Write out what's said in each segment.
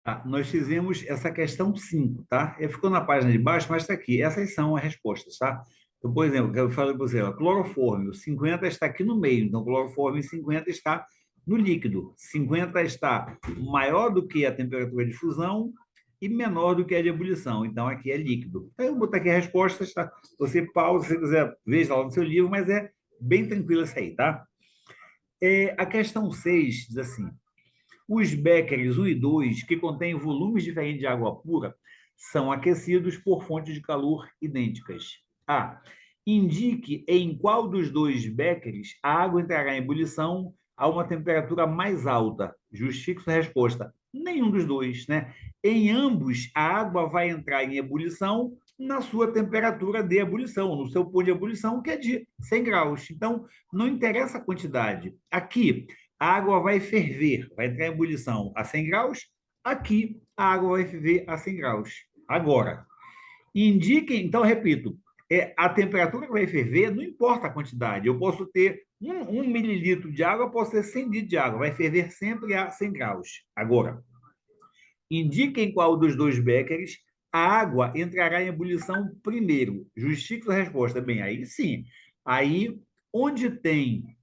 Tá, nós fizemos essa questão 5, tá? Ficou na página de baixo, mas está aqui. Essas são as respostas, tá? Então, por exemplo, que eu falei para você, ó, clorofórmio, 50 está aqui no meio, então clorofórmio 50 está no líquido. 50 está maior do que a temperatura de fusão e menor do que a de ebulição. Então, aqui é líquido. Então, eu vou botar aqui as respostas, tá? Você pausa, se você quiser, veja lá no seu livro, mas é bem tranquilo isso aí, tá? A questão 6 diz assim: os béqueres 1 e 2, que contêm volumes diferentes de água pura, são aquecidos por fontes de calor idênticas. A. Indique em qual dos dois béqueres a água entrará em ebulição a uma temperatura mais alta. Justifique sua resposta. Nenhum dos dois, né? Em ambos, a água vai entrar em ebulição na sua temperatura de ebulição, no seu ponto de ebulição, que é de 100 graus. Então, não interessa a quantidade. Aqui, a água vai ferver, vai entrar em ebulição a 100 graus. Aqui, a água vai ferver a 100 graus. Agora, indiquem, então, repito, a temperatura que vai ferver, não importa a quantidade. Eu posso ter 1 mililitro de água, eu posso ter 100 litros de água. Vai ferver sempre a 100 graus. Agora, indiquem qual dos dois béqueres a água entrará em ebulição primeiro. Justifique a resposta. Bem, aí sim. Aí, onde tem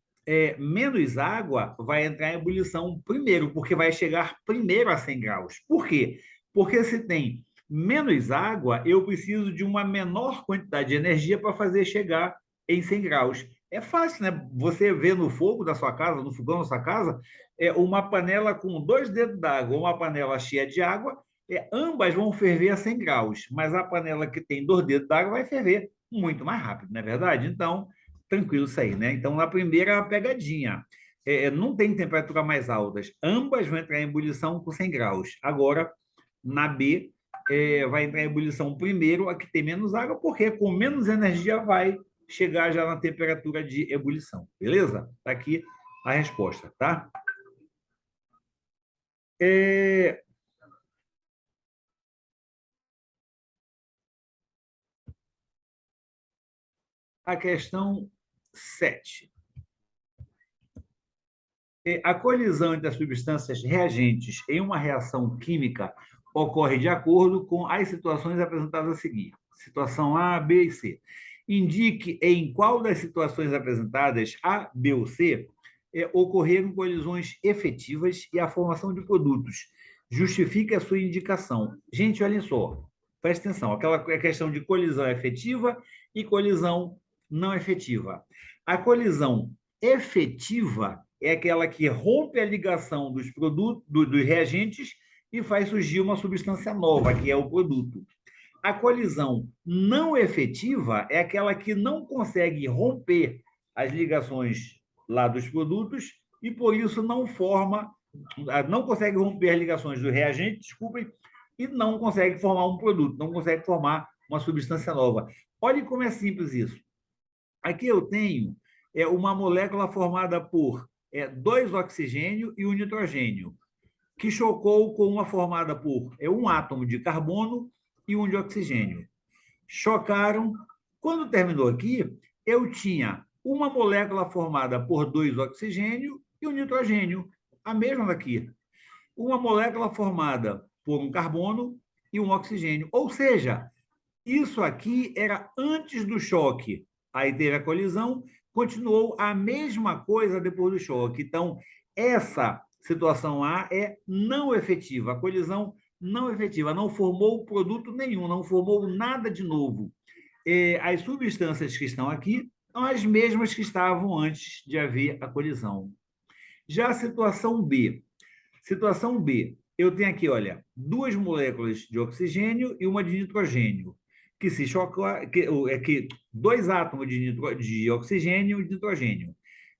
menos água, vai entrar em ebulição primeiro, porque vai chegar primeiro a 100 graus. Por quê? Porque se tem menos água, eu preciso de uma menor quantidade de energia para fazer chegar em 100 graus. É fácil, né? Você vê no fogo da sua casa, no fogão da sua casa, uma panela com 2 dedos d'água, uma panela cheia de água, ambas vão ferver a 100 graus, mas a panela que tem 2 dedos d'água vai ferver muito mais rápido, não é verdade? Então, tranquilo isso aí, né? Então, na primeira pegadinha, não tem temperatura mais altas, ambas vão entrar em ebulição com 100 graus. Agora, na B, vai entrar em ebulição primeiro a que tem menos água, porque com menos energia vai chegar já na temperatura de ebulição, beleza? Está aqui a resposta, tá? É, a questão 7. A colisão entre as substâncias reagentes em uma reação química ocorre de acordo com as situações apresentadas a seguir. Situação A, B e C. Indique em qual das situações apresentadas, A, B ou C, ocorreram colisões efetivas e a formação de produtos. Justifique a sua indicação. Gente, olha só, presta atenção, aquela questão de colisão efetiva e colisão não efetiva. A colisão efetiva é aquela que rompe a ligação dos produtos, dos reagentes e faz surgir uma substância nova, que é o produto. A colisão não efetiva é aquela que não consegue romper as ligações lá dos produtos e por isso não consegue romper as ligações do reagente, desculpem, e não consegue formar um produto, não consegue formar uma substância nova. Olhe como é simples isso. Aqui eu tenho uma molécula formada por 2 oxigênio e 1 nitrogênio, que chocou com uma formada por um átomo de carbono e um de oxigênio. Chocaram. Quando terminou aqui, eu tinha uma molécula formada por 2 oxigênio e 1 nitrogênio, a mesma daqui. Uma molécula formada por um carbono e um oxigênio. Ou seja, isso aqui era antes do choque. Aí teve a colisão, continuou a mesma coisa depois do choque. Então, essa situação A é não efetiva. A colisão não efetiva, não formou produto nenhum, não formou nada de novo. As substâncias que estão aqui são as mesmas que estavam antes de haver a colisão. Já a situação B. Situação B, eu tenho aqui, olha, 2 moléculas de oxigênio e uma de nitrogênio, que se chocam, que 2 átomos de oxigênio e de nitrogênio.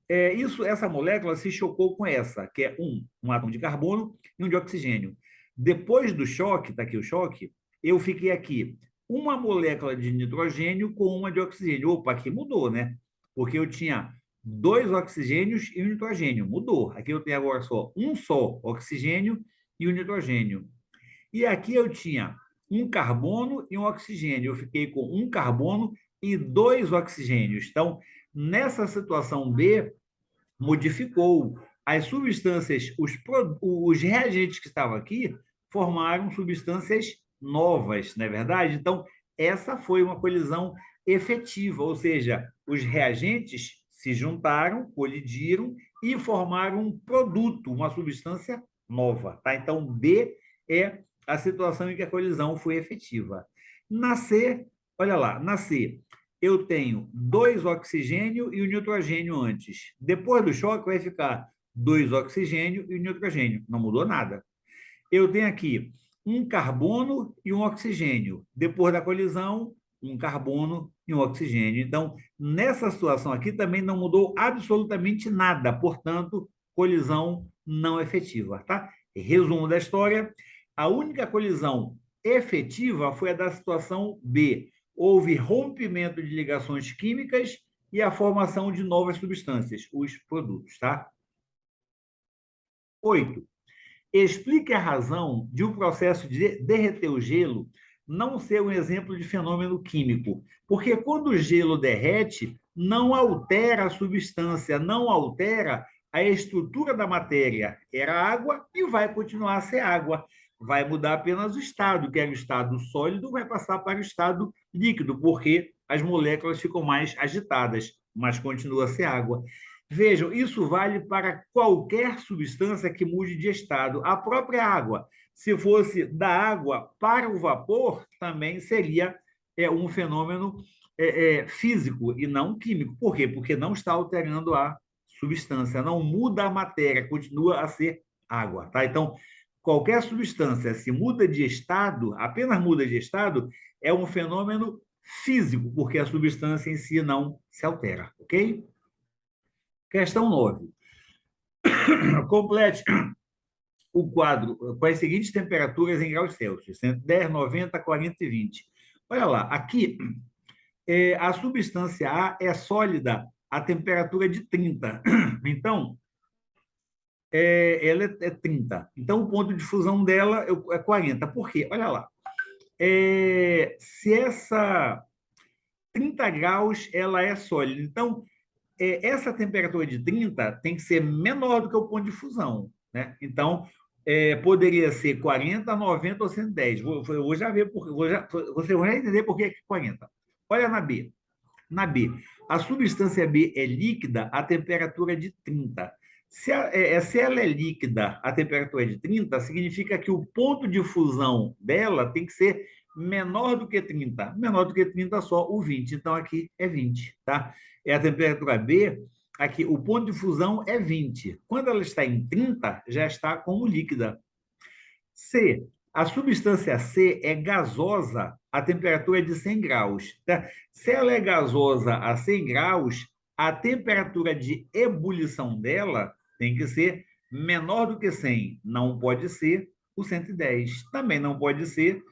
Essa molécula se chocou com essa, que é um átomo de carbono e um de oxigênio. Depois do choque, está aqui o choque, eu fiquei aqui uma molécula de nitrogênio com uma de oxigênio. Opa, aqui mudou, né? Porque eu tinha 2 oxigênios e um nitrogênio. Mudou. Aqui eu tenho agora só oxigênio e um nitrogênio. E aqui eu tinha um carbono e um oxigênio. Eu fiquei com um carbono e 2 oxigênios. Então, nessa situação B, modificou as substâncias, os reagentes que estavam aqui formaram substâncias novas, não é verdade? Então, essa foi uma colisão efetiva, ou seja, os reagentes se juntaram, colidiram e formaram um produto, uma substância nova. Tá? Então, B é a situação em que a colisão foi efetiva. Na C, olha lá, na C, eu tenho 2 oxigênio e o nitrogênio antes. Depois do choque, vai ficar 2 oxigênio e o nitrogênio. Não mudou nada. Eu tenho aqui um carbono e um oxigênio. Depois da colisão, um carbono e um oxigênio. Então, nessa situação aqui também não mudou absolutamente nada. Portanto, colisão não efetiva. Tá? Resumo da história: a única colisão efetiva foi a da situação B. Houve rompimento de ligações químicas e a formação de novas substâncias, os produtos. Tá? 8. Explique a razão de um processo de derreter o gelo não ser um exemplo de fenômeno químico. Porque quando o gelo derrete, não altera a substância, não altera a estrutura da matéria. Era água e vai continuar a ser água. Vai mudar apenas o estado, que era o estado sólido, vai passar para o estado líquido, porque as moléculas ficam mais agitadas, mas continua a ser água. Vejam, isso vale para qualquer substância que mude de estado. A própria água, se fosse da água para o vapor, também seria um fenômeno físico e não químico. Por quê? Porque não está alterando a substância, não muda a matéria, continua a ser água. Tá? Então, qualquer substância, se muda de estado, apenas muda de estado, é um fenômeno físico, porque a substância em si não se altera. Ok? Questão 9. Complete o quadro com as seguintes temperaturas em graus Celsius: 110, 90, 40 e 20. Olha lá, aqui a substância A é sólida a temperatura de 30. Então, ela é 30. Então, o ponto de fusão dela é 40. Por quê? Olha lá. Se essa 30 graus ela é sólida, então essa temperatura de 30 tem que ser menor do que o ponto de fusão. Né? Então, poderia ser 40, 90 ou 110. Vou já ver, você vai entender por que é 40. Olha na B. Na B, a substância B é líquida a temperatura de 30. Se ela é líquida a temperatura de 30, significa que o ponto de fusão dela tem que ser menor do que 30. Menor do que 30 só o 20. Então, aqui é 20. Tá? É a temperatura B, aqui o ponto de fusão é 20. Quando ela está em 30, já está como líquida. C. A substância C é gasosa a temperatura de 100 graus. Tá? Se ela é gasosa a 100 graus, a temperatura de ebulição dela tem que ser menor do que 100. Não pode ser o 110. Também não pode ser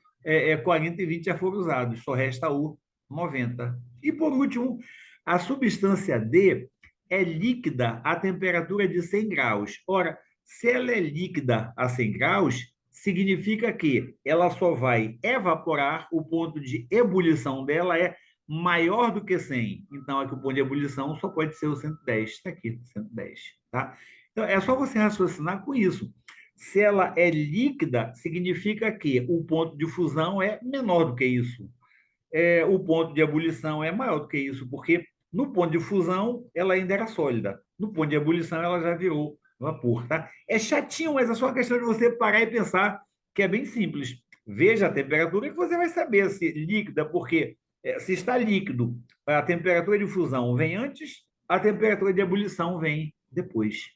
40 e 20 já foram usados. Só resta o 90. E, por último, a substância D é líquida a temperatura de 100 graus. Ora, se ela é líquida a 100 graus, significa que ela só vai evaporar, o ponto de ebulição dela é maior do que 100. Então, aqui o ponto de ebulição só pode ser o 110. Está aqui, 110. Tá? Então, é só você raciocinar com isso. Se ela é líquida, significa que o ponto de fusão é menor do que isso. O ponto de ebulição é maior do que isso, porque no ponto de fusão ela ainda era sólida. No ponto de ebulição ela já virou vapor, tá? É chatinho, mas é só uma questão de você parar e pensar que é bem simples. Veja a temperatura e você vai saber se líquida, porque se está líquido, a temperatura de fusão vem antes, a temperatura de ebulição vem depois.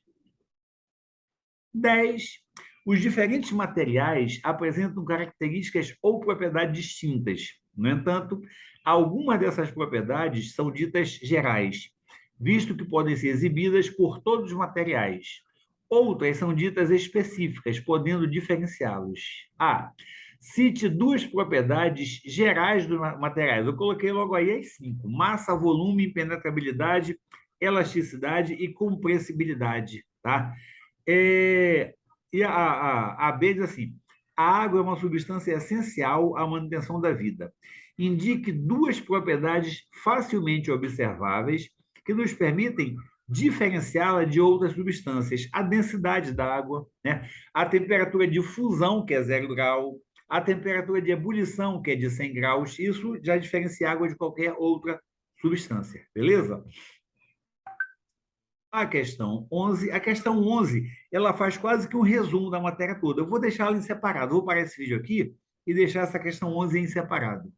10. Os diferentes materiais apresentam características ou propriedades distintas. No entanto, algumas dessas propriedades são ditas gerais, visto que podem ser exibidas por todos os materiais. Outras são ditas específicas, podendo diferenciá-los. A. Cite 2 propriedades gerais dos materiais. Eu coloquei logo aí as 5. Massa, volume, impenetrabilidade, elasticidade e compressibilidade. Tá? E a B diz assim: a água é uma substância essencial à manutenção da vida. Indique 2 propriedades facilmente observáveis que nos permitem diferenciá-la de outras substâncias, a densidade da água, né? A temperatura de fusão, que é 0 grau, a temperatura de ebulição, que é de 100 graus, isso já diferencia a água de qualquer outra substância, beleza? A questão 11, ela faz quase que um resumo da matéria toda. Eu vou deixar ela em separado, vou parar esse vídeo aqui e deixar essa questão 11 em separado.